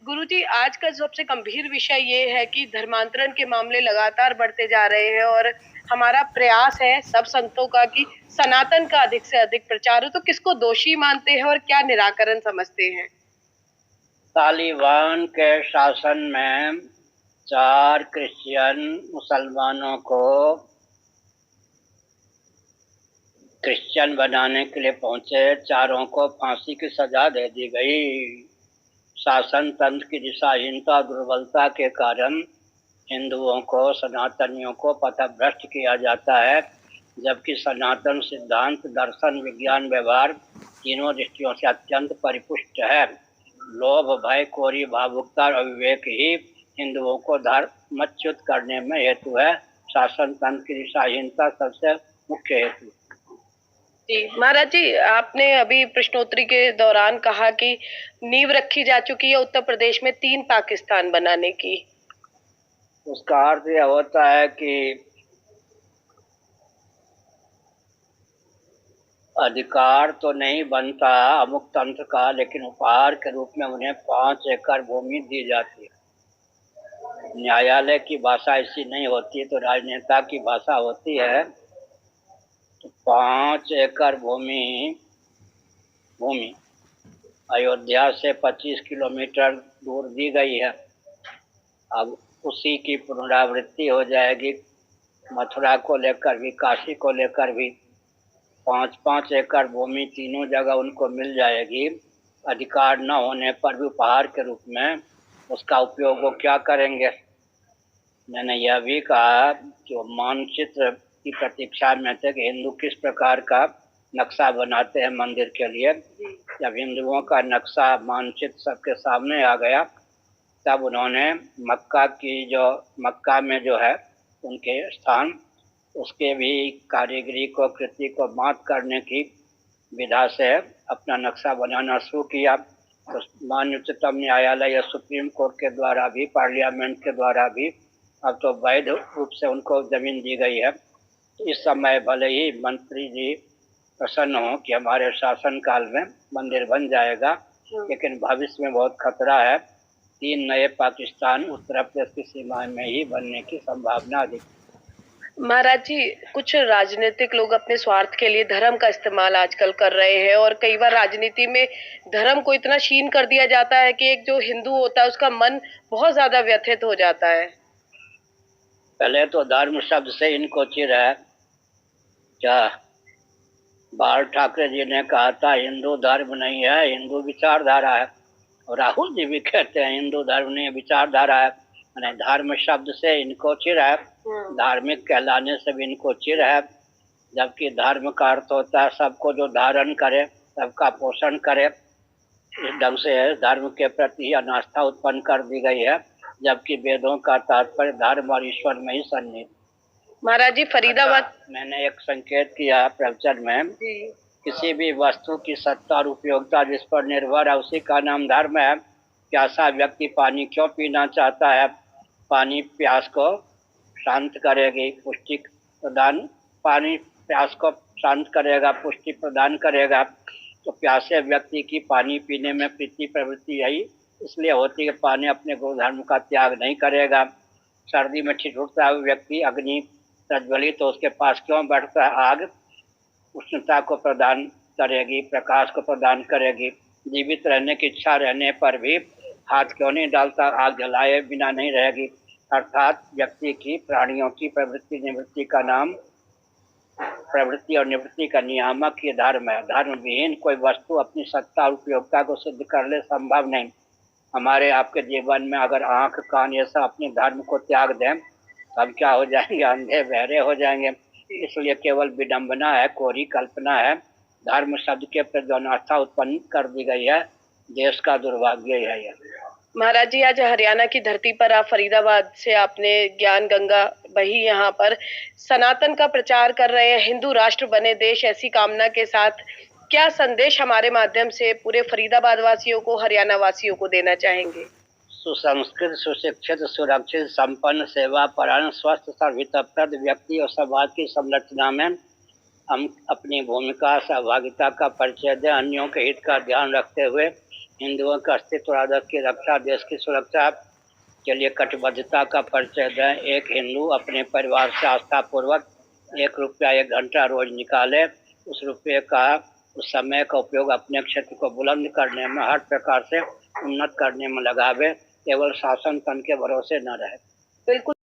गुरुजी, आज का सबसे गंभीर विषय ये है कि धर्मांतरण के मामले लगातार बढ़ते जा रहे हैं और हमारा प्रयास है सब संतों का कि सनातन का अधिक से अधिक प्रचार हो। तो किसको दोषी मानते हैं और क्या निराकरण समझते हैं? तालिबान के शासन में 4 क्रिश्चियन मुसलमानों को क्रिश्चियन बनाने के लिए पहुंचे। चारों को फांसी की सजा दे दी गई। शासन तंत्र की दिशाहीनता और दुर्बलता के कारण हिंदुओं को, सनातनियों को पथभ्रष्ट किया जाता है, जबकि सनातन सिद्धांत, दर्शन, विज्ञान, व्यवहार तीनों दृष्टियों से अत्यंत परिपुष्ट है। लोभ, भय, कोरी, भावुकता और अविवेक ही हिंदुओं को धर्मच्युत करने में हेतु है। शासन तंत्र की दिशाहीनता सबसे मुख्य हेतु। जी महाराज जी, आपने अभी प्रश्नोत्तरी के दौरान कहा कि नींव रखी जा चुकी है उत्तर प्रदेश में 3 पाकिस्तान बनाने की। उसका अर्थ यह होता है कि अधिकार तो नहीं बनता अमुक तंत्र का, लेकिन उपहार के रूप में उन्हें 5 एकड़ भूमि दी जाती है। न्यायालय की भाषा ऐसी नहीं होती तो राजनेता की भाषा होती है। तो 5 एकड़ भूमि अयोध्या से 25 किलोमीटर दूर दी गई है। अब उसी की पुनरावृत्ति हो जाएगी। मथुरा को लेकर भी, काशी को लेकर भी 5-5 एकड़ भूमि तीनों जगह उनको मिल जाएगी। अधिकार न होने पर भी उपहार के रूप में उसका उपयोग वो क्या करेंगे। मैंने यह भी कहा कि वो मानचित्र की प्रतीक्षा में थे कि हिंदू किस प्रकार का नक्शा बनाते हैं मंदिर के लिए। जब हिंदुओं का नक्शा, मानचित्र सबके सामने आ गया, तब उन्होंने मक्का में जो है उनके स्थान, उसके भी कारीगरी को, कृति को मात करने की विधा से अपना नक्शा बनाना शुरू किया। तो माननीय उच्चतम न्यायालय या सुप्रीम कोर्ट के द्वारा भी, पार्लियामेंट के द्वारा भी अब तो वैध रूप से उनको जमीन दी गई है। इस समय भले ही मंत्री जी प्रसन्न हो कि हमारे शासन काल में मंदिर बन जाएगा, लेकिन भविष्य में बहुत खतरा है। 3 नए पाकिस्तान उत्तर प्रदेश की सीमा में ही बनने की संभावना अधिक। महाराज जी, कुछ राजनीतिक लोग अपने स्वार्थ के लिए धर्म का इस्तेमाल आजकल कर रहे हैं और कई बार राजनीति में धर्म को इतना क्षीण कर दिया जाता है कि एक जो हिंदू होता है उसका मन बहुत ज्यादा व्यथित हो जाता है। पहले तो धर्म शब्द से इनको चिर है। क्या बाल ठाकरे जी ने कहा था हिंदू धर्म नहीं है, हिंदू विचारधारा है। और राहुल जी भी कहते हैं हिंदू धर्म नहीं, विचारधारा है। मैंने धर्म शब्द से इनको चिर है, धार्मिक कहलाने से भी इनको चिर है। जबकि धर्म का अर्थ होता है सबको जो धारण करे, सबका पोषण करे। इस ढंग से धर्म के प्रति अनास्था उत्पन्न कर दी गई है, जबकि वेदों का तात्पर्य धर्म और ईश्वर में ही सन्निहित। महाराज जी, फरीदाबाद मैंने एक संकेत किया प्रवचन में, किसी भी वस्तु की सत्ता और उपयोगिता जिस पर निर्भर है उसी का नाम धर्म है। प्यासा व्यक्ति पानी क्यों पीना चाहता है? पानी प्यास को शांत करेगी, पुष्टि प्रदान, पानी प्यास को शांत करेगा, पुष्टि प्रदान करेगा। तो प्यासे व्यक्ति की पानी पीने में प्रीति प्रवृत्ति यही इसलिए होती है कि पानी अपने गुणधर्म का त्याग नहीं करेगा। सर्दी में ठिठुरता हुआ व्यक्ति अग्नि प्रज्वलित तो उसके पास क्यों बैठता है? आग उष्णता को प्रदान करेगी, प्रकाश को प्रदान करेगी। जीवित रहने की इच्छा रहने पर भी हाथ क्यों नहीं डालता? आग जलाए बिना नहीं रहेगी। अर्थात व्यक्ति की, प्राणियों की प्रवृत्ति निवृत्ति का नाम, प्रवृत्ति और निवृत्ति का नियामक ये धर्म है। धर्म विहीन कोई वस्तु अपनी सत्ता और उपयोगिता को सिद्ध कर ले संभव नहीं। हमारे आपके जीवन में अगर आंख, कान ये सब अपने धर्म को त्याग दें तो हम क्या हो जाएंगे? अंधे बहरे हो जाएंगे। इसलिए केवल विडंबना है, कोरी कल्पना है। धर्म शब्द के प्रति जो अनास्था उत्पन्न कर दी गई है, देश का दुर्भाग्य है यह। महाराज जी, आज हरियाणा की धरती पर आप फरीदाबाद से आपने ज्ञान गंगा बही यहाँ पर सनातन का प्रचार कर रहे हैं, हिंदू राष्ट्र बने देश ऐसी कामना के साथ क्या संदेश हमारे माध्यम से पूरे फरीदाबाद वासियों को, हरियाणा वासियों को देना चाहेंगे? सुसंस्कृत, सुशिक्षित, सुरक्षित, संपन्न, सेवा परायण, स्वस्थ, सर्वहितप्रद व्यक्ति और समाज की संरचना में हम अपनी भूमिका, सहभागिता का परिचय दें। अन्यों के हित का ध्यान रखते हुए हिंदुओं का अस्तित्व राजक की रक्षा, देश की सुरक्षा के लिए कटिबद्धता का परिचय दें। एक हिंदू अपने परिवार से आस्थापूर्वक 1 रुपया 1 घंटा रोज निकाले, उस रुपये का उस समय का उपयोग अपने क्षेत्र को बुलंद करने में, हर प्रकार से उन्नत करने में लगावे, केवल शासन तंत्र के भरोसे न रहे। बिल्कुल।